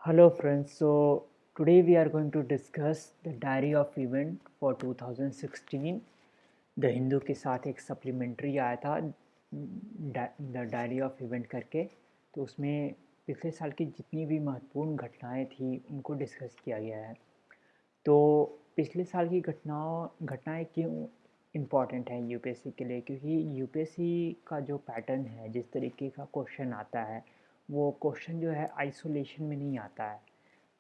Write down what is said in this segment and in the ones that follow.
Hello friends, so today we are going to discuss the diary of event for 2016. The Hindu के साथ एक supplementary आया था the diary of event करके। तो उसमें पिछले साल की जितनी भी महत्वपूर्ण घटनाएं थी उनको डिस्कस किया गया है। तो पिछले साल की घटनाएं क्यों इम्पॉर्टेंट है यूपीएससी के लिए, क्योंकि यूपीएससी का जो पैटर्न है, जिस तरीके का क्वेश्चन आता है, वो क्वेश्चन जो है आइसोलेशन में नहीं आता है।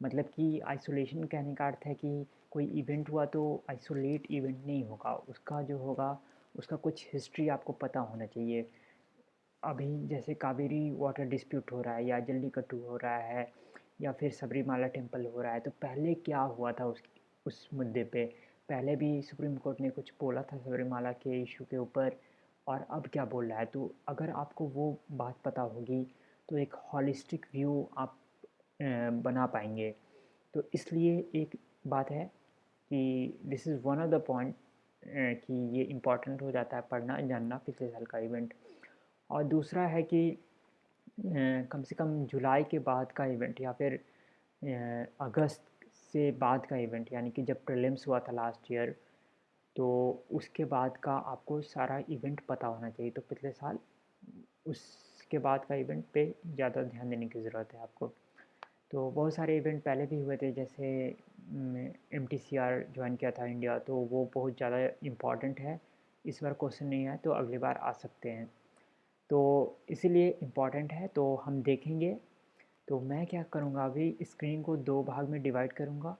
मतलब कि आइसोलेशन कहने का अर्थ है कि कोई इवेंट हुआ तो आइसोलेट इवेंट नहीं होगा, उसका जो होगा उसका कुछ हिस्ट्री आपको पता होना चाहिए। अभी जैसे कावेरी वाटर डिस्प्यूट हो रहा है या जल्लीकट्टू हो रहा है या फिर सबरीमाला टेम्पल हो रहा है, तो पहले क्या हुआ था उस मुद्दे पे। पहले भी सुप्रीम कोर्ट ने कुछ बोला था सबरीमाला के इशू के ऊपर, और अब क्या बोल रहा है। तो अगर आपको वो बात पता होगी तो एक हॉलिस्टिक व्यू आप बना पाएंगे। तो इसलिए एक बात है कि this is one of the point कि ये इम्पॉर्टेंट हो जाता है पढ़ना जानना पिछले साल का इवेंट। और दूसरा है कि कम से कम जुलाई के बाद का इवेंट या फिर अगस्त से बाद का इवेंट, यानी कि जब प्रीलिम्स हुआ था लास्ट ईयर, तो उसके बाद का आपको सारा इवेंट पता होना चाहिए। तो पिछले साल उसके बाद का इवेंट पे ज़्यादा ध्यान देने की ज़रूरत है आपको। तो बहुत सारे इवेंट पहले भी हुए थे, जैसे MTCR ज्वाइन किया था इंडिया, तो वो बहुत ज़्यादा इम्पॉर्टेंट है। इस बार क्वेश्चन नहीं आए तो अगली बार आ सकते हैं, तो इसीलिए इम्पॉर्टेंट है, तो हम देखेंगे। तो मैं क्या करूँगा, अभी स्क्रीन को दो भाग में डिवाइड करूँगा।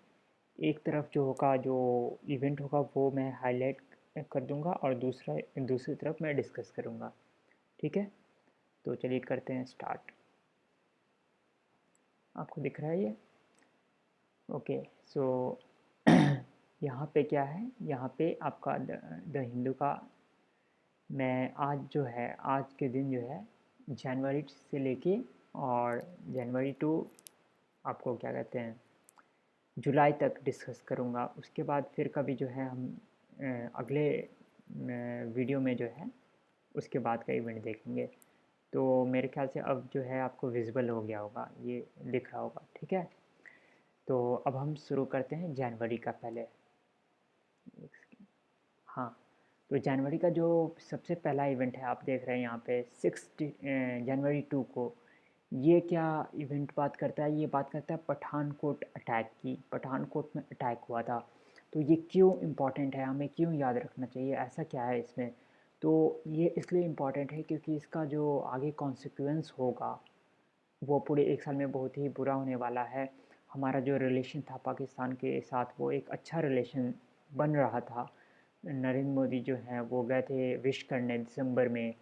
एक तरफ जो होगा, जो इवेंट होगा, वो मैं हाईलाइट कर दूँगा, और दूसरी तरफ मैं डिस्कस करूँगा। ठीक है, तो चलिए करते हैं स्टार्ट। आपको दिख रहा है ये? ओके, सो यहाँ पे क्या है, यहाँ पे आपका द हिंदू का, मैं आज जो है, आज के दिन जो है, जनवरी से लेके और जनवरी टू आपको क्या कहते हैं जुलाई तक डिस्कस करूँगा। उसके बाद फिर कभी जो है हम अगले वीडियो में जो है उसके बाद का इवेंट देखेंगे। तो मेरे ख्याल से अब जो है आपको विजिबल हो गया होगा, ये दिख रहा होगा। ठीक है, तो अब हम शुरू करते हैं जनवरी का। पहले हाँ, तो जनवरी का जो सबसे पहला इवेंट है, आप देख रहे हैं यहाँ पे 6 जनवरी 2 को। ये क्या इवेंट बात करता है, ये बात करता है पठानकोट अटैक की। पठानकोट में अटैक हुआ था, तो ये क्यों इम्पोर्टेंट है, हमें क्यों याद रखना चाहिए, ऐसा क्या है इसमें। तो ये इसलिए इम्पोर्टेंट है क्योंकि इसका जो आगे कॉन्सिक्वेंस होगा वो पूरे एक साल में बहुत ही बुरा होने वाला है। हमारा जो रिलेशन था पाकिस्तान के साथ, वो एक अच्छा रिलेशन बन रहा था। नरेंद्र मोदी जो हैं वो गए थे विश करने दिसंबर में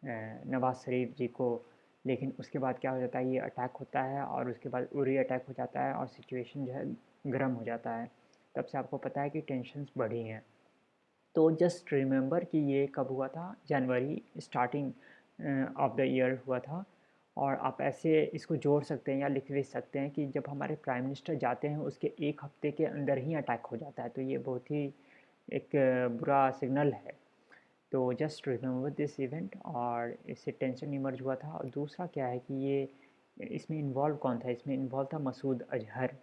नवाज़ शरीफ जी को, लेकिन उसके बाद क्या हो जाता है, ये अटैक होता है और उसके बाद उरी अटैक हो जाता है और सिचुएशन जो है गर्म हो जाता है। तब से आपको पता है कि टेंशन्स बढ़ी हैं। तो जस्ट रिमेंबर कि ये कब हुआ था, जनवरी स्टार्टिंग ऑफ द ईयर हुआ था। और आप ऐसे इसको जोड़ सकते हैं या लिख भी सकते हैं कि जब हमारे प्राइम मिनिस्टर जाते हैं उसके एक हफ्ते के अंदर ही अटैक हो जाता है, तो ये बहुत ही एक बुरा सिग्नल है। तो जस्ट रिमेंबर दिस इवेंट, और इससे टेंशन इमर्ज हुआ था। और दूसरा क्या है कि ये इसमें इन्वॉल्व कौन था, इसमें इन्वॉल्व था मसूद अजहर।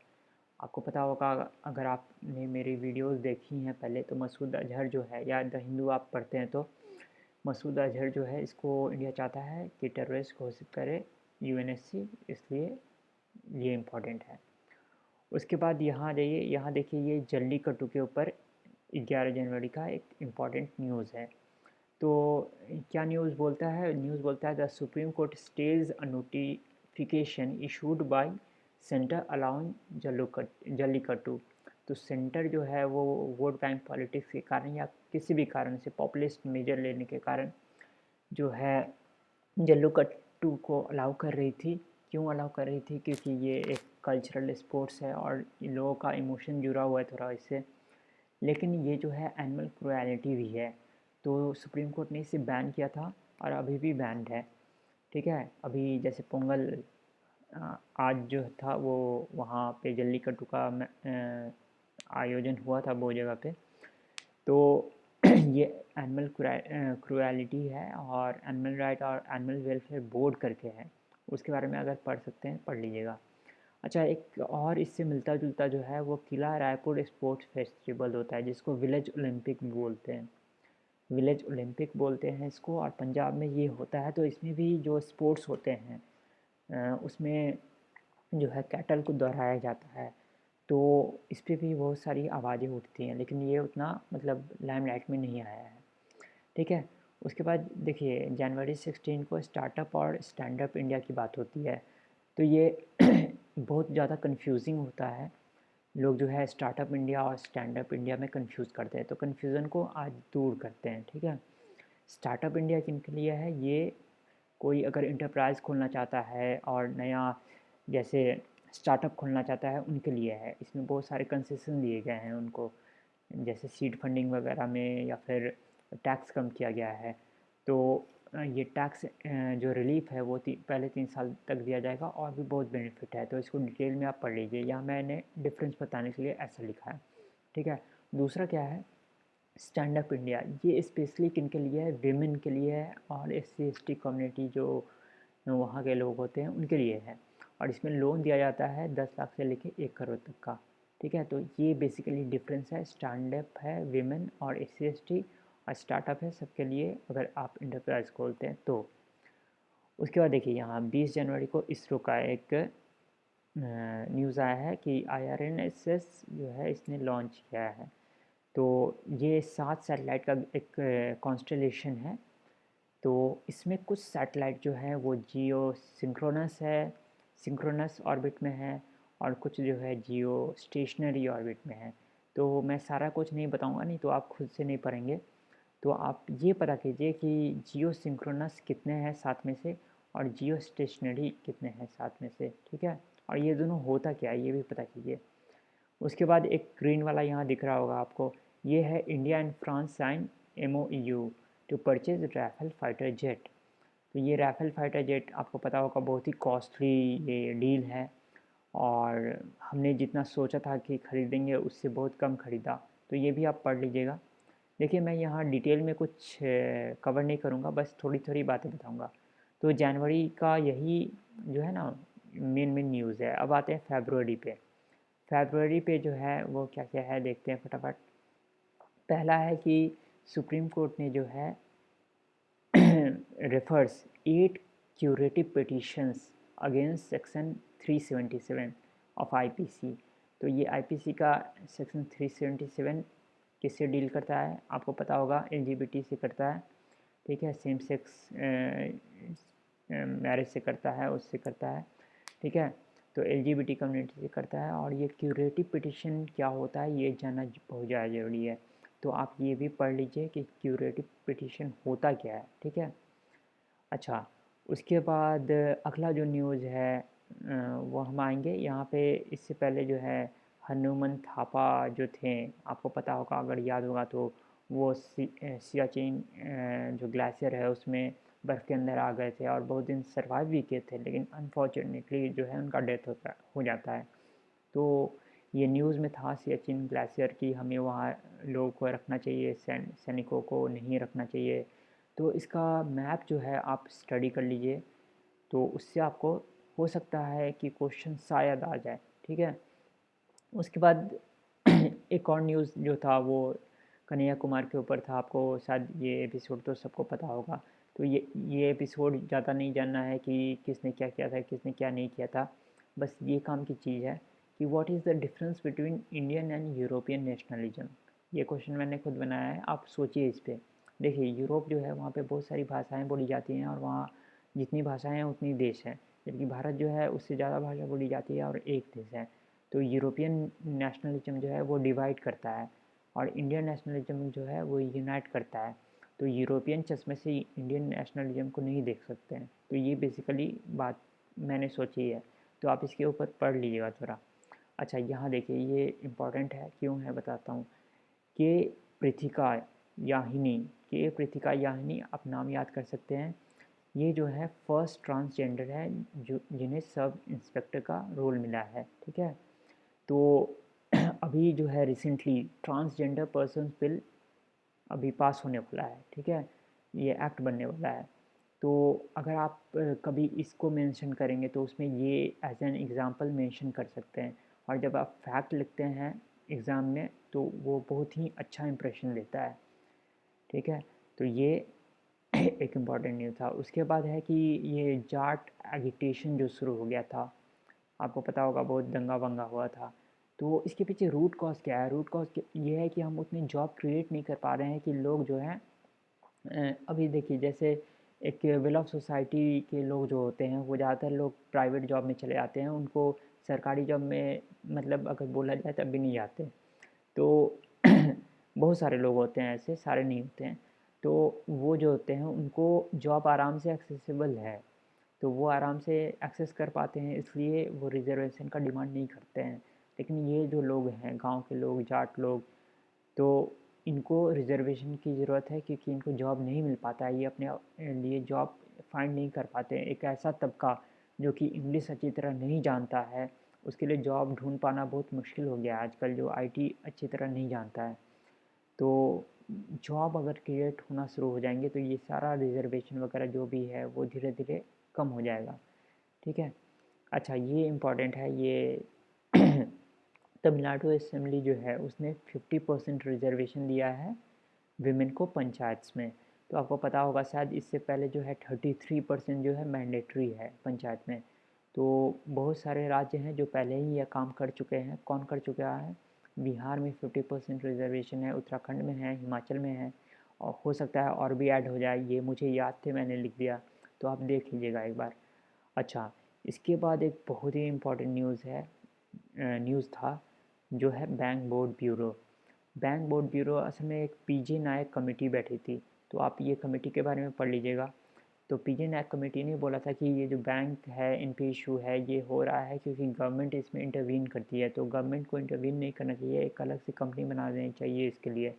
आपको पता होगा, अगर आपने मेरी वीडियोस देखी हैं पहले, तो मसूद अजहर जो है, या द हिंदू आप पढ़ते हैं तो मसूद अजहर जो है, इसको इंडिया चाहता है कि टेररिस्ट घोषित करे यूएनएससी, इसलिए ये इम्पॉर्टेंट है। उसके बाद यहाँ जाइए, यहाँ देखिए, ये जल्लीकट्टू के ऊपर 11 जनवरी का एक इम्पॉर्टेंट न्यूज़ है। तो क्या न्यूज़ बोलता है, न्यूज़ बोलता है the supreme court stays a notification issued by centre allowing Jallikattu. तो सेंटर जो है वो वोट बैंक पॉलिटिक्स के कारण या किसी भी कारण से, पॉपुलिस्ट मेजर लेने के कारण जो है जल्लीकट्टू को अलाउ कर रही थी। क्यों अलाउ कर रही थी, क्योंकि ये एक कल्चरल स्पोर्ट्स है और इन लोगों का इमोशन जुड़ा हुआ है थोड़ा इससे। लेकिन ये जो है एनिमल क्रुएलिटी भी है, तो सुप्रीम कोर्ट ने इसे बैन किया था और अभी भी बैंड है। ठीक है, अभी जैसे पोंगल आज जो था वो वहाँ पे जल्लीकट्टू का आयोजन हुआ था वो जगह पे। तो ये एनिमल क्रुएलिटी है, और एनिमल राइट और एनिमल वेलफेयर बोर्ड करके है, उसके बारे में अगर पढ़ सकते हैं पढ़ लीजिएगा। अच्छा, एक और इससे मिलता-जुलता जो है वो किला रायपुर स्पोर्ट्स फेस्टिवल होता है, जिसको विलेज ओलंपिक बोलते हैं। विलेज ओलंपिक बोलते हैं इसको, और पंजाब में ये होता है। तो इसमें भी जो स्पोर्ट्स होते हैं उसमें जो है कैटल को दोहराया जाता है। तो इस पे भी बहुत सारी आवाज़ें उठती हैं, लेकिन ये उतना मतलब लाइमलाइट में नहीं आया है। ठीक है। उसके बाद देखिए, जनवरी 16 को स्टार्टअप और स्टैंड अप इंडिया की बात होती है। तो ये बहुत ज़्यादा कंफ्यूजिंग होता है। लोग जो है स्टार्टअप इंडिया और स्टैंड अप इंडिया में कंफ्यूज करते हैं, तो कन्फ्यूज़न को आज दूर करते हैं। ठीक है। स्टार्टअप इंडिया किन के लिए है? ये कोई अगर इंटरप्राइज़ खोलना चाहता है और नया जैसे स्टार्टअप खोलना चाहता है, उनके लिए है। इसमें बहुत सारे कंसेशन दिए गए हैं उनको, जैसे सीड फंडिंग वगैरह में, या फिर टैक्स कम किया गया है। तो ये टैक्स जो रिलीफ है वो पहले 3 साल तक दिया जाएगा, और भी बहुत बेनिफिट है। तो इसको डिटेल में आप पढ़ लीजिए, यहाँ मैंने डिफरेंस बताने के लिए ऐसा लिखा है। ठीक है। दूसरा क्या है? स्टैंड अप इंडिया, ये स्पेशली किन के लिए है? विमेन के लिए है, और SC ST कम्युनिटी जो वहाँ के लोग होते हैं उनके लिए है। और इसमें लोन दिया जाता है 10 लाख से लेके 1 करोड़ तक का। ठीक है। तो ये बेसिकली डिफरेंस है। स्टैंड अप है विमेन और SC ST, और स्टार्टअप है सबके लिए अगर आप इंटरप्राइज खोलते हैं तो। उसके बाद देखिए, यहाँ 20 जनवरी को इसरो का एक न्यूज़ आया है कि IRNSS जो है इसने लॉन्च किया है। तो ये 7 सैटेलाइट का एक कॉन्स्टेलेशन है। तो इसमें कुछ सैटेलाइट जो है वो जियो सिंक्रोनस है, सिंक्रोनस ऑर्बिट में है, और कुछ जो है जियो स्टेशनरी ऑर्बिट में है। तो मैं सारा कुछ नहीं बताऊंगा, नहीं तो आप खुद से नहीं पढ़ेंगे। तो आप ये पता कीजिए कि जियो सिंक्रोनस कितने हैं 7 में से, और जियो स्टेशनरी कितने हैं 7 में से। ठीक है। और ये दोनों होता क्या है ये भी पता कीजिए। उसके बाद एक ग्रीन वाला यहाँ दिख रहा होगा आपको, ये है India and France sign MOU to purchase Rafale fighter jet. तो ये राफेल फाइटर जेट आपको पता होगा बहुत ही कॉस्टली ये डील है, और हमने जितना सोचा था कि ख़रीदेंगे उससे बहुत कम ख़रीदा। तो ये भी आप पढ़ लीजिएगा। देखिए, मैं यहाँ डिटेल में कुछ कवर नहीं करूँगा, बस थोड़ी थोड़ी बातें बताऊँगा। तो जनवरी का यही जो है ना मेन मेन न्यूज़ है। अब आते हैं फेबररी पे। फेबररी पे जो है वो क्या क्या है देखते हैं फटाफट। पहला है कि सुप्रीम कोर्ट ने जो है refers 8 curative petitions against section 377 of IPC। तो ये IPC का सेक्शन 377 किससे डील करता है? आपको पता होगा, LGBT से करता है। ठीक है। सेम सेक्स मैरिज से करता है, उससे करता है। ठीक है। तो LGBT कम्युनिटी से करता है। और ये क्यूरेटिव पिटिशन क्या होता है ये जानना बहुत ज़्यादा ज़रूरी है। तो आप ये भी पढ़ लीजिए कि क्यूरेटिव पिटिशन होता क्या है। ठीक है। अच्छा, उसके बाद अगला जो न्यूज़ है वो हम आएंगे यहाँ पे। इससे पहले जो है हनुमन थापा जो थे, आपको पता होगा, अगर याद होगा तो, वो सियाचिन जो ग्लेशियर है उसमें बर्फ़ के अंदर आ गए थे, और बहुत दिन सर्वाइव भी किए थे, लेकिन अनफॉर्चुनेटली जो है उनका डेथ हो जाता है। तो ये न्यूज़ में था सियाचिन ग्लेशियर की, हमें वहाँ लोगों को रखना चाहिए, सैनिकों को नहीं रखना चाहिए। तो इसका मैप जो है आप स्टडी कर लीजिए, तो उससे आपको हो सकता है कि क्वेश्चन शायद आ जाए। ठीक है। उसके बाद एक और न्यूज़ जो था वो कन्हैया कुमार के ऊपर था। आपको शायद ये एपिसोड तो सबको पता होगा। तो ये एपिसोड ज़्यादा नहीं जानना है कि किसने क्या किया था, किसने क्या नहीं किया था। बस ये काम की चीज़ है कि what is the difference between Indian and European nationalism. ये क्वेश्चन मैंने खुद बनाया है, आप सोचिए इस पर। देखिए, यूरोप जो है वहाँ पे बहुत सारी भाषाएं बोली जाती हैं, और वहाँ जितनी भाषाएं हैं उतनी देश हैं। जबकि भारत जो है उससे ज़्यादा भाषा बोली जाती है और एक देश है। तो यूरोपियन नेशनलिज्म जो है वो डिवाइड करता है, और इंडियन नेशनलिज्म जो है वो यूनाइट करता है। तो यूरोपियन चश्मे से इंडियन नेशनलिज्म को नहीं देख सकते हैं। तो ये बेसिकली बात मैंने सोची है। तो आप इसके ऊपर पढ़ लीजिएगा थोड़ा। अच्छा, यहाँ देखिए, ये इम्पॉर्टेंट है, क्यों है बताता हूँ। के पृथिका याहिनी, के पृथिका याहिनी आप नाम याद कर सकते हैं। ये जो है फर्स्ट ट्रांसजेंडर है जो जिन्हें सब इंस्पेक्टर का रोल मिला है। ठीक है। तो अभी जो है रिसेंटली ट्रांसजेंडर पर्सन बिल अभी पास होने वाला है। ठीक है। ये एक्ट बनने वाला है। तो अगर आप कभी इसको मेंशन करेंगे तो उसमें ये एज एन एग्ज़ाम्पल मेंशन कर सकते हैं। और जब आप फैक्ट लिखते हैं एग्ज़ाम में तो वो बहुत ही अच्छा इंप्रेशन देता है। ठीक है, तो ये एक इम्पॉर्टेंट न्यूज़ था। उसके बाद है कि ये जाट एगिटेशन जो शुरू हो गया था, आपको पता होगा बहुत दंगा वंगा हुआ था। तो इसके पीछे रूट कॉज क्या है? रूट कॉज ये है कि हम उतनी जॉब क्रिएट नहीं कर पा रहे हैं कि लोग जो हैं अभी देखिए जैसे एक वेल ऑफ सोसाइटी के लोग जो होते हैं वो ज़्यादातर लोग प्राइवेट जॉब में चले जाते हैं, उनको सरकारी जॉब में मतलब अगर बोला जाए तब भी नहीं जाते। तो बहुत सारे लोग होते हैं ऐसे, सारे नहीं होते हैं। तो वो जो होते हैं उनको जॉब आराम से एक्सेसिबल है, तो वो आराम से एक्सेस कर पाते हैं, इसलिए वो रिज़र्वेशन का डिमांड नहीं करते हैं। लेकिन ये जो लोग हैं गांव के लोग, जाट लोग, तो इनको रिज़र्वेशन की ज़रूरत है क्योंकि इनको जॉब नहीं मिल पाता है, ये अपने लिए जॉब फाइंड नहीं कर पाते हैं। एक ऐसा तबका जो कि इंग्लिश अच्छी तरह नहीं जानता है, उसके लिए जॉब ढूंढ पाना बहुत मुश्किल हो गया है आजकल, जो आईटी अच्छी तरह नहीं जानता है। तो जॉब अगर क्रिएट होना शुरू हो जाएंगे तो ये सारा रिज़र्वेशन वगैरह जो भी है वो धीरे धीरे कम हो जाएगा। ठीक है, अच्छा ये इम्पॉर्टेंट है, ये तमिलनाडु असेंबली जो है उसने 50% रिजर्वेशन दिया है विमेन को पंचायत्स में। तो आपको पता होगा शायद इससे पहले जो है 33% जो है मैंडेटरी है पंचायत में। तो बहुत सारे राज्य हैं जो पहले ही यह काम कर चुके हैं। कौन कर चुका है? बिहार में 50% रिजर्वेशन है, उत्तराखंड में है, हिमाचल में है, और हो सकता है और भी ऐड हो जाए, ये मुझे याद थे मैंने लिख दिया, तो आप देख लीजिएगा एक बार। अच्छा, इसके बाद एक बहुत ही इम्पोर्टेंट न्यूज़ था जो है bank board bureau. Bank board bureau असल में एक पीजे नायक कमेटी बैठी थी, तो आप ये कमेटी के बारे में पढ़ लीजिएगा। तो पीजे नायक कमेटी ने बोला था कि ये जो बैंक है इन पे इशू है, ये हो रहा है क्योंकि गवर्नमेंट इसमें इंटरवीन करती है, तो गवर्नमेंट को इंटरवीन नहीं करना चाहिए, एक अलग से कंपनी बना देनी चाहिए इसके लिए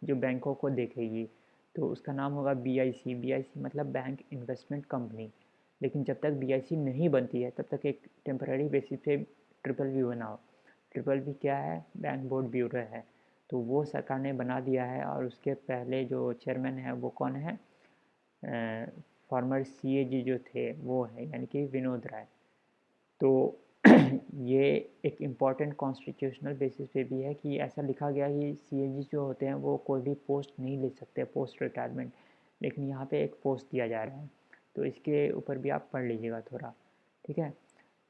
जो बैंकों को देखेगी। तो उसका नाम होगा बीआईसी। बीआईसी मतलब बैंक इन्वेस्टमेंट कंपनी। लेकिन जब तक बीआईसी नहीं बनती है तब तक एक टेम्पररी बेसिस पे ट्रिपल बी बनाओ। ट्रिपल बी क्या है? बैंक बोर्ड ब्यूरो है। तो वो सरकार ने बना दिया है, और उसके पहले जो चेयरमैन है वो कौन है? फॉर्मर सीएजी जो थे वो है, यानी कि विनोद राय। तो ये एक इम्पॉर्टेंट कॉन्स्टिट्यूशनल बेसिस पे भी है कि ऐसा लिखा गया कि सीएजी जो होते हैं वो कोई भी पोस्ट नहीं ले सकते, पोस्ट रिटायरमेंट, लेकिन यहाँ पे एक पोस्ट दिया जा रहा है। तो इसके ऊपर भी आप पढ़ लीजिएगा थोड़ा। ठीक है,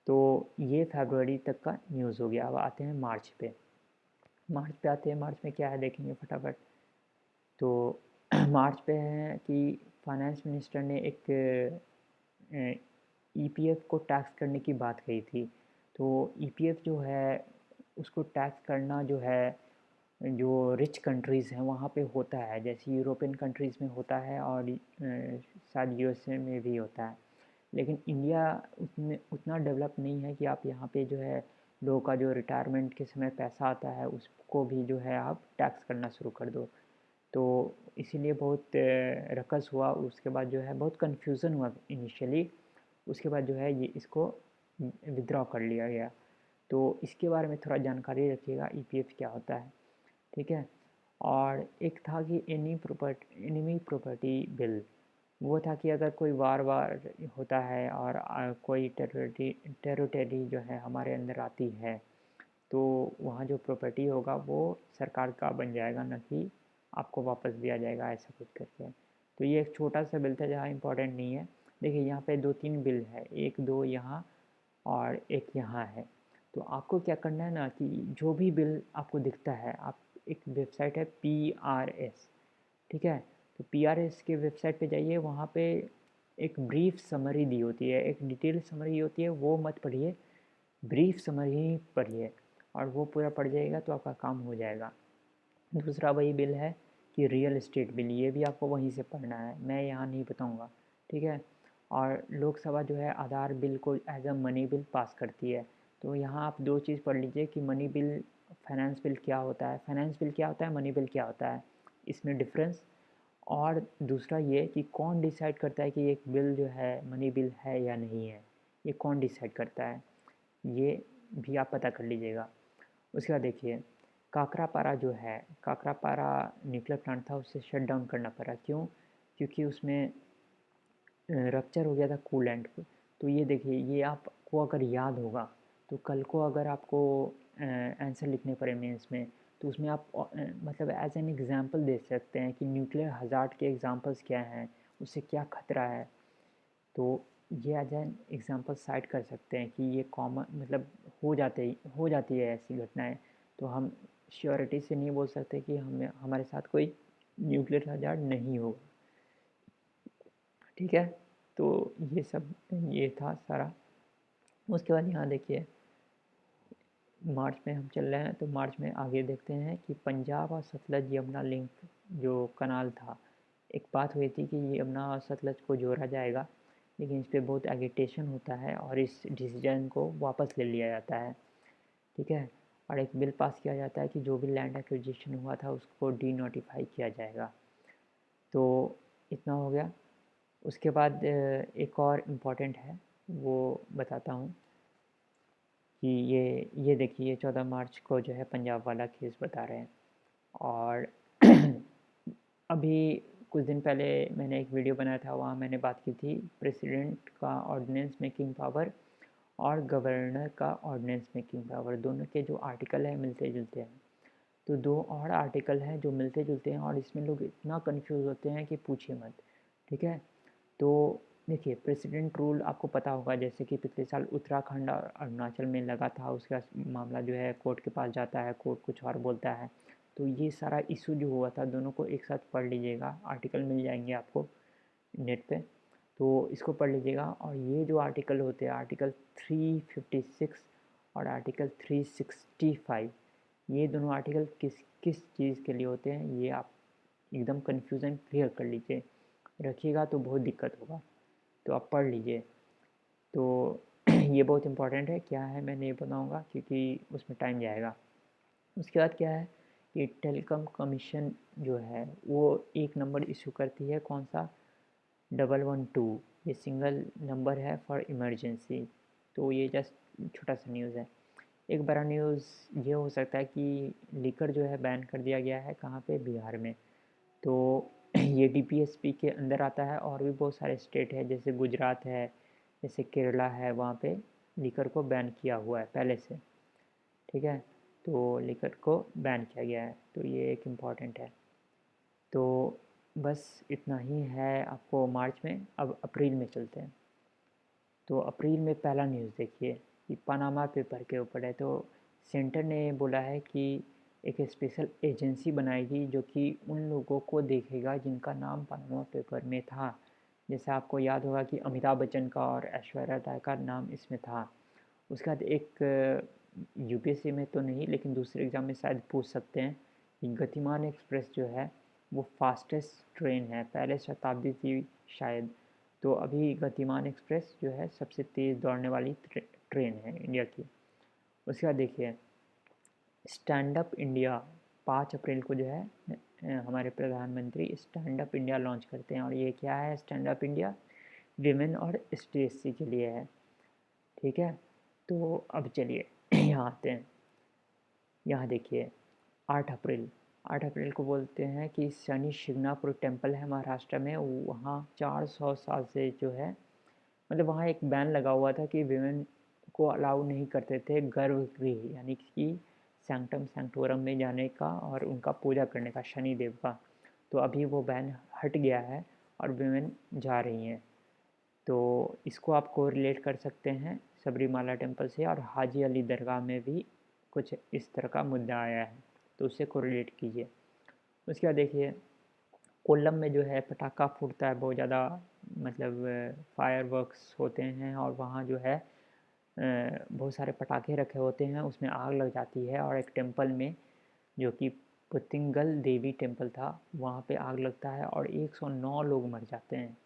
तो ये फरवरी तक का न्यूज़ हो गया। अब आते हैं मार्च पे। मार्च पे आते हैं, मार्च में क्या है देखेंगे फटाफट। तो मार्च पे है कि फाइनेंस मिनिस्टर ने एक ईपीएफ को टैक्स करने की बात कही थी। तो ईपीएफ जो है उसको टैक्स करना जो है, जो रिच कंट्रीज़ हैं वहाँ पे होता है, जैसे यूरोपियन कंट्रीज़ में होता है और शायद यूएसए में भी होता है। लेकिन इंडिया उतने उतना डेवलप नहीं है कि आप यहाँ पे जो है लोगों का जो रिटायरमेंट के समय पैसा आता है उसको भी जो है आप टैक्स करना शुरू कर दो। तो इसीलिए बहुत रकस हुआ, उसके बाद जो है बहुत कन्फ्यूज़न हुआ इनिशियली। उसके बाद जो है ये इसको विथड्रॉ कर लिया गया। तो इसके बारे में थोड़ा जानकारी रखिएगा, ईपीएफ क्या होता है। ठीक है, और एक था कि एनिमी प्रॉपर्टी बिल। वो था कि अगर कोई वार वार होता है और कोई टेरिटरी जो है हमारे अंदर आती है, तो वहाँ जो प्रॉपर्टी होगा वो सरकार का बन जाएगा, ना कि आपको वापस दिया जाएगा, ऐसा कुछ करके। तो ये एक छोटा सा बिल था जहाँ इम्पोर्टेंट नहीं है। देखिए यहाँ पे 2-3 बिल है, एक दो यहाँ और एक यहाँ है। तो आपको क्या करना है ना कि जो भी बिल आपको दिखता है, आप एक वेबसाइट है PRS, ठीक है, तो PRS के वेबसाइट पे जाइए, वहाँ पे एक ब्रीफ समरी दी होती है, एक डिटेल समरी होती है, वो मत पढ़िए, ब्रीफ समरी ही पढ़िए, और वो पूरा पढ़ जाइएगा तो आपका काम हो जाएगा। दूसरा वही बिल है कि रियल इस्टेट बिल, ये भी आपको वहीं से पढ़ना है, मैं यहाँ नहीं बताऊँगा। ठीक है, और लोकसभा जो है आधार बिल को as a money bill pass करती है। तो यहाँ आप दो चीज़ पढ़ लीजिए कि मनी बिल, फाइनेंस बिल क्या होता है, फाइनेंस बिल क्या होता है, मनी बिल क्या होता है, इसमें डिफरेंस। और दूसरा ये कि कौन डिसाइड करता है कि एक बिल जो है मनी बिल है या नहीं है, ये कौन डिसाइड करता है, ये भी आप पता कर लीजिएगा। उसके बाद देखिए काकरापारा जो है, काकरापारा न्यूक्लियर प्लांट था, उसे शट डाउन करना पड़ा। क्यों? क्योंकि उसमें रप्चर हो गया था कूलेंट पे। तो ये देखिए, ये आपको अगर याद होगा तो कल को अगर आपको आंसर लिखने पड़े मेंस में, तो उसमें आप मतलब एज एन एग्जांपल दे सकते हैं कि न्यूक्लियर हज़ार्ड के एग्जांपल्स क्या हैं, उससे क्या खतरा है। तो ये एज एन एग्जांपल साइट कर सकते हैं कि ये कॉमन मतलब हो जाती है ऐसी घटनाएं। तो हम श्योरिटी से नहीं बोल सकते कि हमें हमारे साथ कोई न्यूक्लियर हज़ार्ड नहीं होगा। ठीक है, तो ये सब ये था सारा। उसके बाद यहाँ देखिए, मार्च में हम चल रहे हैं, तो मार्च में आगे देखते हैं कि पंजाब और सतलज यमुना लिंक जो कनाल था, एक बात हुई थी कि यमुना और सतलज को जोड़ा जाएगा, लेकिन इस पर बहुत एगिटेशन होता है और इस डिसीजन को वापस ले लिया जाता है। ठीक है, और एक बिल पास किया जाता है कि जो भी लैंड एक्विजिशन हुआ था उसको डी नोटिफाई किया जाएगा। तो इतना हो गया। उसके बाद एक और इम्पॉर्टेंट है, वो बताता हूँ कि ये देखिए, 14 मार्च को जो है पंजाब वाला केस बता रहे हैं। और अभी कुछ दिन पहले मैंने एक वीडियो बनाया था, वहाँ मैंने बात की थी प्रेसिडेंट का ऑर्डिनेंस मेकिंग पावर और गवर्नर का ऑर्डिनेंस मेकिंग पावर, दोनों के जो आर्टिकल हैं मिलते जुलते हैं। तो दो और आर्टिकल हैं जो मिलते जुलते हैं और इसमें लोग इतना कंफ्यूज होते हैं कि पूछिए मत। ठीक है, तो देखिए, प्रेसिडेंट रूल आपको पता होगा, जैसे कि पिछले साल उत्तराखंड और अरुणाचल में लगा था, उसका मामला जो है कोर्ट के पास जाता है, कोर्ट कुछ और बोलता है। तो ये सारा इशू जो हुआ था, दोनों को एक साथ पढ़ लीजिएगा, आर्टिकल मिल जाएंगे आपको नेट पे, तो इसको पढ़ लीजिएगा। और ये जो आर्टिकल होते हैं, आर्टिकल 356 और आर्टिकल 365, ये दोनों आर्टिकल किस किस चीज़ के लिए होते हैं, ये आप एकदम कन्फ्यूज़न क्लियर कर लीजिए, रखिएगा तो बहुत दिक्कत होगा। तो आप पढ़ लीजिए। तो ये बहुत इम्पोर्टेंट है, क्या है मैं नहीं बताऊँगा क्योंकि उसमें टाइम जाएगा। उसके बाद क्या है कि टेलीकॉम कमीशन जो है वो एक नंबर इशू करती है, कौन सा, 112। ये सिंगल नंबर है फॉर इमरजेंसी। तो ये जस्ट छोटा सा न्यूज़ है। एक बड़ा न्यूज़ ये हो सकता है कि लीकर जो है बैन कर दिया गया है, कहाँ पे, बिहार में। तो ये डीपीएसपी के अंदर आता है, और भी बहुत सारे स्टेट है जैसे गुजरात है, जैसे केरला है, वहाँ पे लीकर को बैन किया हुआ है पहले से। ठीक है, तो लीकर को बैन किया गया है, तो ये एक इम्पॉर्टेंट है। तो बस इतना ही है आपको मार्च में। अब अप्रैल में चलते हैं। तो अप्रैल में पहला न्यूज़ देखिए कि पनामा पेपर के ऊपर है। तो सेंटर ने बोला है कि एक स्पेशल एजेंसी बनाएगी जो कि उन लोगों को देखेगा जिनका नाम पनामा पेपर में था। जैसे आपको याद होगा कि अमिताभ बच्चन का और ऐश्वर्या राय का नाम इसमें था। उसके बाद एक यूपीएससी में तो नहीं, लेकिन दूसरे एग्ज़ाम में शायद पूछ सकते हैं कि गतिमान एक्सप्रेस जो है वो फास्टेस्ट ट्रेन है, पहले शताब्दी थी शायद। तो अभी गतिमान एक्सप्रेस जो है सबसे तेज़ दौड़ने वाली ट्रेन है इंडिया की। उसके बाद देखिए, स्टैंड अप इंडिया, 5 अप्रैल को जो है हमारे प्रधानमंत्री स्टैंड अप इंडिया लॉन्च करते हैं। और ये क्या है स्टैंड अप इंडिया, विमेन और एसटीएससी के लिए है। ठीक है, तो अब चलिए यहाँ आते हैं। यहाँ देखिए, 8 अप्रैल, 8 अप्रैल को बोलते हैं कि शनि शिंगणापुर टेम्पल है महाराष्ट्र में, वहाँ 400 साल से जो है, मतलब वहाँ एक बैन लगा हुआ था कि विमेन को अलाउ नहीं करते थे गर्भगृह, यानी कि सैंक्टम सैंक्टोरम में जाने का और उनका पूजा करने का, शनि देव का। तो अभी वो बैन हट गया है और विमेन जा रही हैं। तो इसको आप कोरिलेट कर सकते हैं सबरीमाला टेम्पल से, और हाजी अली दरगाह में भी कुछ इस तरह का मुद्दा आया है, तो उससे कोरिलेट कीजिए। उसके बाद देखिए, कोल्लम में जो है पटाखा फूटता है बहुत ज़्यादा, मतलब फायरवर्क्स होते हैं, और वहाँ जो है बहुत सारे पटाखे रखे होते हैं, उसमें आग लग जाती है। और एक टेम्पल में जो कि पुत्तिंगल देवी टेम्पल था, वहाँ पे आग लगता है और 109 लोग मर जाते हैं।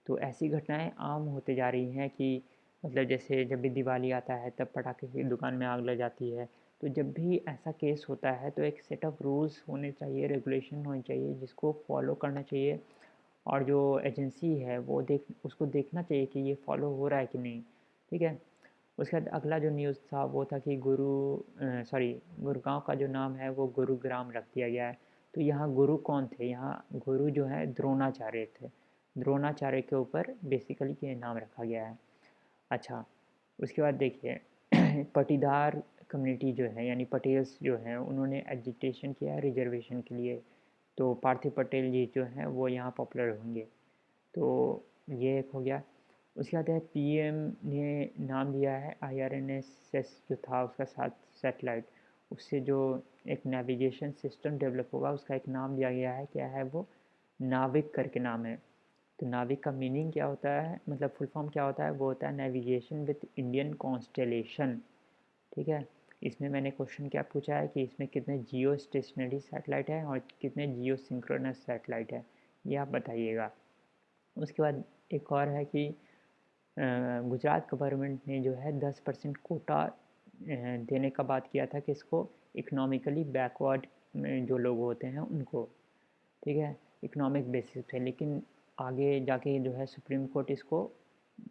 तो ऐसी घटनाएं आम होते जा रही हैं कि मतलब जैसे जब भी दिवाली आता है तब पटाखे की दुकान में आग लग जाती है। तो जब भी ऐसा केस होता है तो एक सेट ऑफ रूल्स होने चाहिए, रेगुलेशन होनी चाहिए, जिसको फॉलो करना चाहिए। और जो एजेंसी है वो उसको देखना चाहिए कि ये फॉलो हो रहा है कि नहीं। ठीक है, उसके बाद अगला जो न्यूज़ था वो था कि गुरुगांव का जो नाम है वो गुरुग्राम रख दिया गया है। तो यहाँ गुरु कौन थे, यहाँ गुरु जो है द्रोणाचार्य थे। द्रोणाचार्य के ऊपर बेसिकली ये नाम रखा गया है। अच्छा, उसके बाद देखिए पटीदार कम्युनिटी जो है यानी पटेल्स जो हैं उन्होंने एजिटेशन किया रिजर्वेशन के लिए, तो पार्थिव पटेल जी जो हैं वो यहाँ पॉपुलर होंगे। तो ये एक हो गया। उसके बाद है पीएम ने नाम दिया है आईआरएनएसएस जो था उसका साथ सैटेलाइट, उससे जो एक नेविगेशन सिस्टम डेवलप होगा उसका एक नाम दिया गया है, क्या है वो, नाविक करके नाम है। तो नाविक का मीनिंग क्या होता है, मतलब फुल फॉर्म क्या होता है, वो होता है नेविगेशन विद इंडियन कॉन्स्टेलेशन। ठीक है। इसमें मैंने क्वेश्चन क्या पूछा है कि इसमें कितने जियो स्टेशनरी सैटेलाइट है और कितने जियो सिंक्रोनस सैटेलाइट है, ये आप बताइएगा। उसके बाद एक और है कि गुजरात गवर्नमेंट ने जो है 10% कोटा देने का बात किया था, किसको, इकोनॉमिकली बैकवर्ड में जो लोग होते हैं उनको। ठीक है, इकोनॉमिक बेसिस पे, लेकिन आगे जाके जो है सुप्रीम कोर्ट इसको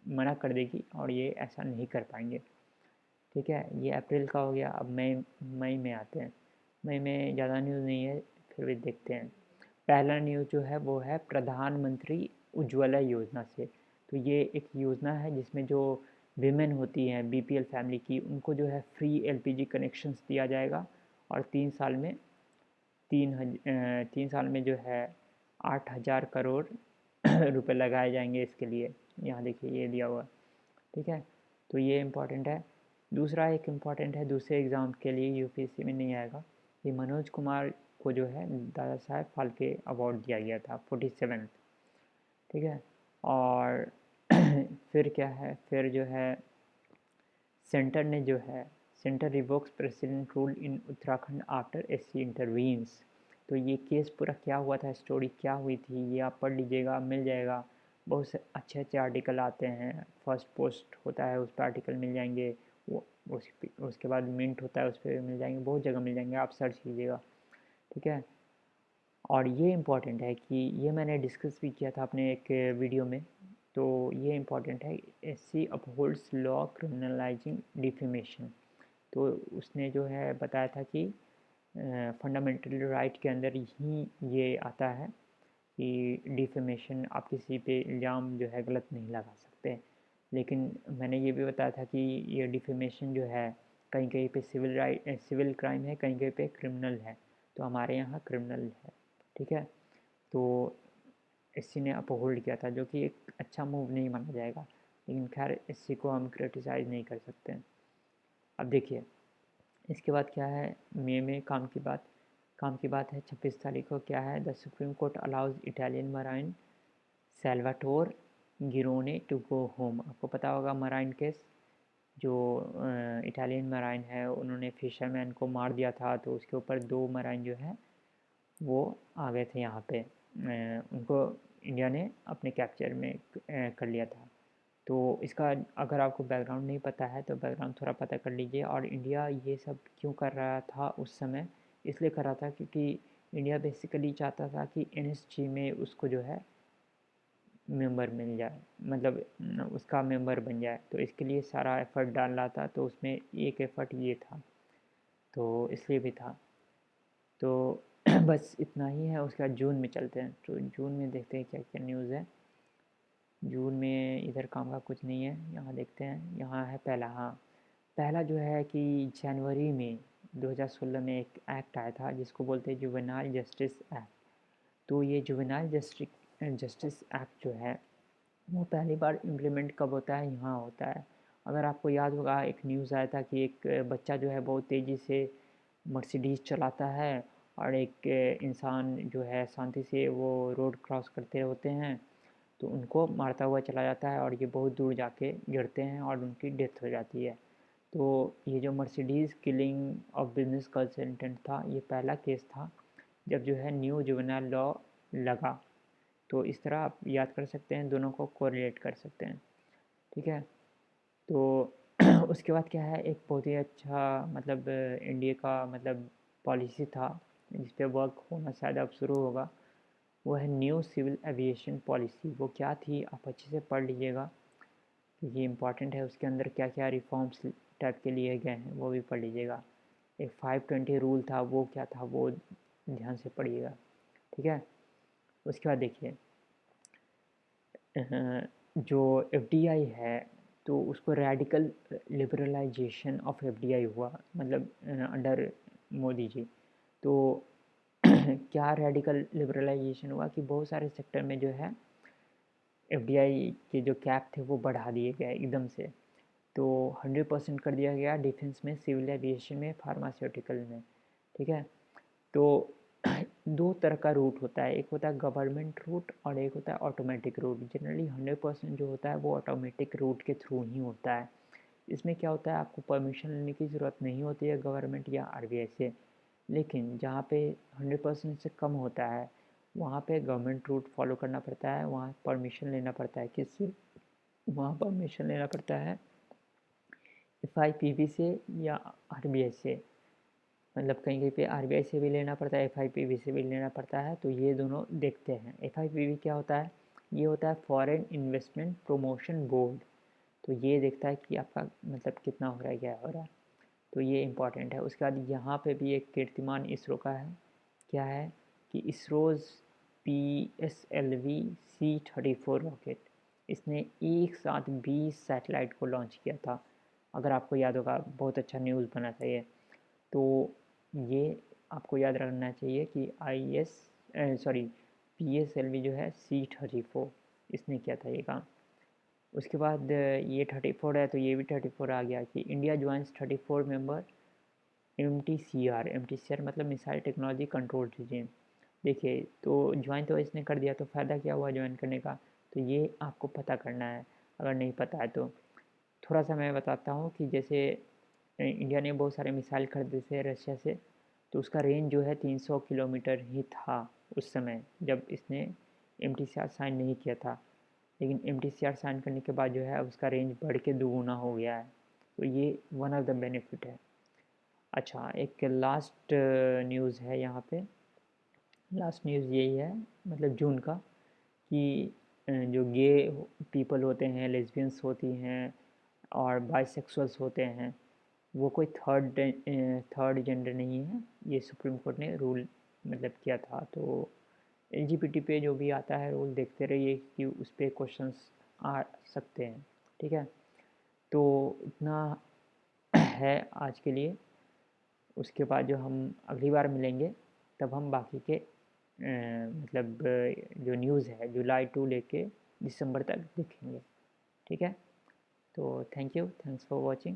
मना कर देगी और ये ऐसा नहीं कर पाएंगे। ठीक है, ये अप्रैल का हो गया। अब मई मई में आते हैं। मई में ज़्यादा न्यूज़ नहीं है, फिर भी देखते हैं। पहला न्यूज़ जो है वो है प्रधानमंत्री उज्ज्वला योजना से। तो ये एक योजना है जिसमें जो विमेन होती हैं बीपीएल फैमिली की, उनको जो है फ्री एलपीजी कनेक्शंस दिया जाएगा और 3 साल में 3 साल में जो है 8,000 करोड़ रुपए लगाए जाएंगे इसके लिए। यहाँ देखिए ये दिया हुआ है। ठीक है, तो ये इम्पॉर्टेंट है। दूसरा एक इम्पॉर्टेंट है, दूसरे एग्ज़ाम के लिए यूपीएससी में नहीं आएगा, ये मनोज कुमार को जो है दादा साहेब फाल्के अवार्ड दिया गया था 47th। ठीक है, और फिर क्या है, फिर जो है सेंटर ने जो है center revokes President rule in Uttarakhand after SC intervenes. तो ये केस पूरा क्या हुआ था, स्टोरी क्या हुई थी, ये आप पढ़ लीजिएगा, मिल जाएगा। बहुत से अच्छे अच्छे आर्टिकल आते हैं, फर्स्ट पोस्ट होता है उस पर आर्टिकल मिल जाएंगे, वो उसके बाद मिंट होता है उस पर मिल जाएंगे, बहुत जगह मिल जाएंगे, आप सर्च कीजिएगा। ठीक है, और ये इम्पॉर्टेंट है कि ये मैंने डिस्कस भी किया था अपने एक वीडियो में। तो ये इम्पॉर्टेंट है, एससी अपहोल्ड्स लॉ क्रिमिनलाइजिंग डिफेमेशन। तो उसने जो है बताया था कि फंडामेंटल राइट के अंदर ही ये आता है कि डिफेमेशन, आप किसी पे इल्ज़ाम जो है गलत नहीं लगा सकते। लेकिन मैंने ये भी बताया था कि ये डिफेमेशन जो है कहीं कहीं पे सिविल क्राइम है, कहीं कहीं पे क्रिमिनल है। तो हमारे यहाँ क्रिमिनल है। ठीक है, तो एससी ने अपहोल्ड किया था, जो कि एक अच्छा मूव नहीं माना जाएगा, लेकिन खैर एससी को हम क्रिटिसाइज़ नहीं कर सकते हैं। अब देखिए इसके बाद क्या है, मई में काम की बात है 26 तारीख को, क्या है, the supreme Court allows Italian marine Salvatore Girone to go home. आपको पता होगा मराइन केस, जो इटालियन मराइन है उन्होंने फिशरमैन को मार दिया था, तो उसके ऊपर 2 मराइन जो है वो आ गए थे यहाँ पे, उनको इंडिया ने अपने कैप्चर में कर लिया था। तो इसका अगर आपको बैकग्राउंड नहीं पता है तो बैकग्राउंड थोड़ा पता कर लीजिए। और इंडिया ये सब क्यों कर रहा था उस समय, इसलिए कर रहा था क्योंकि इंडिया बेसिकली चाहता था कि एनएसजी में उसको जो है मेंबर मिल जाए, मतलब उसका मेंबर बन जाए। तो इसके लिए सारा एफ़र्ट डाल रहा था, तो उसमें एक एफ़र्ट ये था, तो इसलिए भी था। तो बस इतना ही है। उसके बाद जून में चलते हैं, तो जून में देखते हैं क्या क्या न्यूज़ है। जून में इधर काम का कुछ नहीं है, यहाँ देखते हैं। यहाँ है पहला, हाँ, पहला जो है कि जनवरी में 2016 में एक एक्ट आया था जिसको बोलते हैं जुवेनाइल जस्टिस एक्ट। तो ये जुवेनाइल जस्टिस एक्ट जो है वो पहली बार इम्प्लीमेंट कब होता है, यहाँ होता है। अगर आपको याद होगा एक न्यूज़ आया था कि एक बच्चा जो है बहुत तेज़ी से मर्सिडीज़ चलाता है और एक इंसान जो है शांति से वो रोड क्रॉस करते होते हैं, तो उनको मारता हुआ चला जाता है और ये बहुत दूर जाके गिरते हैं और उनकी डेथ हो जाती है। तो ये जो Mercedes killing of business consultant था, ये पहला केस था जब जो है न्यू जुवेनाइल लॉ लगा। तो इस तरह आप याद कर सकते हैं, दोनों को कोरिलेट कर सकते हैं। ठीक है, तो उसके बाद क्या है, एक बहुत ही अच्छा मतलब इंडिया का मतलब पॉलिसी था जिस पे वर्क होना शायद अब शुरू होगा, वो है न्यू सिविल एविएशन पॉलिसी। वो क्या थी आप अच्छे से पढ़ लीजिएगा, ये इम्पॉर्टेंट है। उसके अंदर क्या क्या रिफॉर्म्स टाइप के लिए गए हैं वो भी पढ़ लीजिएगा। एक 520 रूल था, वो क्या था वो ध्यान से पढ़िएगा। ठीक है, उसके बाद देखिए जो एफडीआई है तो उसको रेडिकल लिबरलाइजेशन ऑफ एफडीआई हुआ, मतलब अंडर मोदी जी। तो क्या रेडिकल लिबरलाइजेशन हुआ कि बहुत सारे सेक्टर में जो है एफडीआई के जो कैप थे वो बढ़ा दिए गए एकदम से। तो 100% कर दिया गया डिफेंस में, सिविल एविएशन में, फार्मास्यूटिकल में। ठीक है। तो दो तरह का रूट होता है, एक होता है गवर्नमेंट रूट और एक होता है ऑटोमेटिक रूट। जनरली 100% जो होता है वो ऑटोमेटिक रूट के थ्रू ही होता है। इसमें क्या होता है, आपको परमिशन लेने की ज़रूरत नहीं होती है गवर्नमेंट या आरबीआई से। लेकिन जहाँ पे 100% से कम होता है वहाँ पे गवर्नमेंट रूट फॉलो करना पड़ता है, वहाँ परमिशन लेना पड़ता है। किससे? वहाँ परमिशन लेना पड़ता है एफआईपीबी से या आरबीआई से। मतलब कहीं कहीं पे आरबीआई से भी लेना पड़ता है, एफआईपीबी से भी लेना पड़ता है। तो ये दोनों देखते हैं। एफआईपीबी क्या होता है? ये होता है फॉरेन इन्वेस्टमेंट प्रमोशन बोर्ड। तो ये देखता है कि आपका मतलब कितना हो रहा है, क्या हो रहा है। तो ये इम्पॉर्टेंट है। उसके बाद यहाँ पे भी एक कीर्तिमान इसरो का है। क्या है कि इसरोज़ PSLV-C34 रॉकेट, इसने एक साथ 20 सैटेलाइट को लॉन्च किया था। अगर आपको याद होगा, बहुत अच्छा न्यूज़ बना था ये। तो ये आपको याद रखना चाहिए कि PSLV जो है C34, इसने किया था ये काम। उसके बाद ये 34 है तो ये भी 34 आ गया कि India joins 34 member M T C R मतलब मिसाइल टेक्नोलॉजी कंट्रोल रीजन। देखिए, तो ज्वाइन तो इसने कर दिया, तो फ़ायदा क्या हुआ ज्वाइन करने का? तो ये आपको पता करना है, अगर नहीं पता है तो। थोड़ा सा मैं बताता हूँ कि जैसे इंडिया ने बहुत सारे मिसाइल खरीदे थे रशिया से। तो उसका रेंज जो है 300 किलोमीटर ही था उस समय, जब इसने एम साइन नहीं किया था। लेकिन एम साइन करने के बाद जो है उसका रेंज बढ़ के दुगुना हो गया है। तो ये वन ऑफ द बेनिफिट है। अच्छा, एक लास्ट न्यूज़ है यहाँ पे। लास्ट न्यूज़ यही है, मतलब जून का, कि जो गे पीपल होते हैं, लेस्बियंस होती हैं और बाइसेक्सुअल्स होते हैं, वो कोई थर्ड जेंडर नहीं है। ये सुप्रीम कोर्ट ने रूल मतलब किया था। तो एलजीबीटी पे जो भी आता है रूल, देखते रहिए कि उस पर क्वेश्चंस आ सकते हैं। ठीक है। तो इतना है आज के लिए। उसके बाद जो हम अगली बार मिलेंगे तब हम बाकी के मतलब जो न्यूज़ है जुलाई टू लेके दिसंबर तक देखेंगे। ठीक है। तो thank you, thanks for watching.